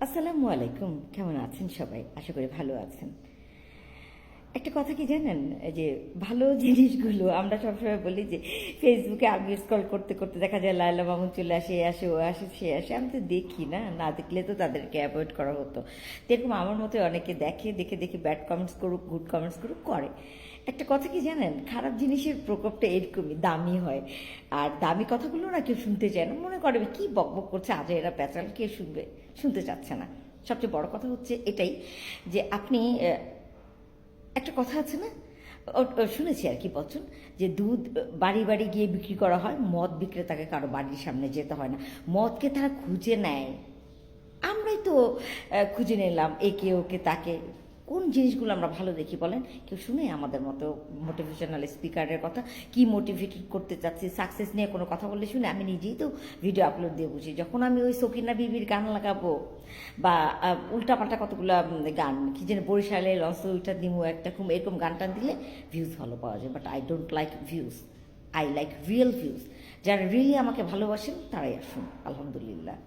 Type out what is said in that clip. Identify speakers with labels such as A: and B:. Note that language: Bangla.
A: আসসালামু আলাইকুম। কেমন আছেন সবাই? আশা করি ভালো আছেন। একটা কথা কি জানেন, এই যে ভালো জিনিসগুলো আমরা সবসময় বলি যে ফেসবুকে আমি স্ক্রল করতে করতে দেখা যায় লায়লা মামুন চলে আসে, এ আসে, ও আসে, সে আসে। আমি তো দেখি না, না দেখলে তো তাদেরকে অ্যাভয়েড করা হতো। তো এরকম আমার মতো অনেকে দেখে, দেখে দেখে ব্যাড কমেন্টস করুক, গুড কমেন্টস করুক, করে। একটা কথা কি জানেন, খারাপ জিনিসের প্রকোপটা এরকমই, দামি হয়। আর দামি কথাগুলো না কেউ শুনতে চায় না, মনে করে কি বক বক করছে, আজ এরা প্যাচাল, কে শুনবে, শুনতে চাচ্ছে না। সবচেয়ে বড় কথা হচ্ছে এটাই যে আপনি একটা কথা আছে না, শুনেছি আর কি বচন, যে দুধ বাড়ি বাড়ি গিয়ে বিক্রি করা হয়, মদ বিক্রেতাকে কারো বাড়ির সামনে যেতে হয় না। মদকে তারা খুঁজে নেয়, আমরাই তো খুঁজে নিলাম একে ওকে তাকে। কোন জিনিসগুলো আমরা ভালো দেখি বলেন? কেউ শুনে আমাদের মতো মোটিভেশনাল স্পিকারের কথা? কি মোটিভেটেড করতে চাচ্ছি, সাকসেস নিয়ে কোনো কথা বললে শুনে? আমি নিজেই তো ভিডিও আপলোড দিয়ে বুঝি। যখন আমি ওই সকিনা বিবির গান লাগাবো বা উল্টাপাল্টা কতগুলো গান, কি যেন বরিশালে লঞ্চ উল্টা দিমু একটা খুব, এরকম গান টান দিলে ভিউজ ভালো পাওয়া যায়। But I don't like views, I like real views. যারা রিয়েলি আমাকে ভালোবাসেন তারাই আসুন, আলহামদুলিল্লাহ।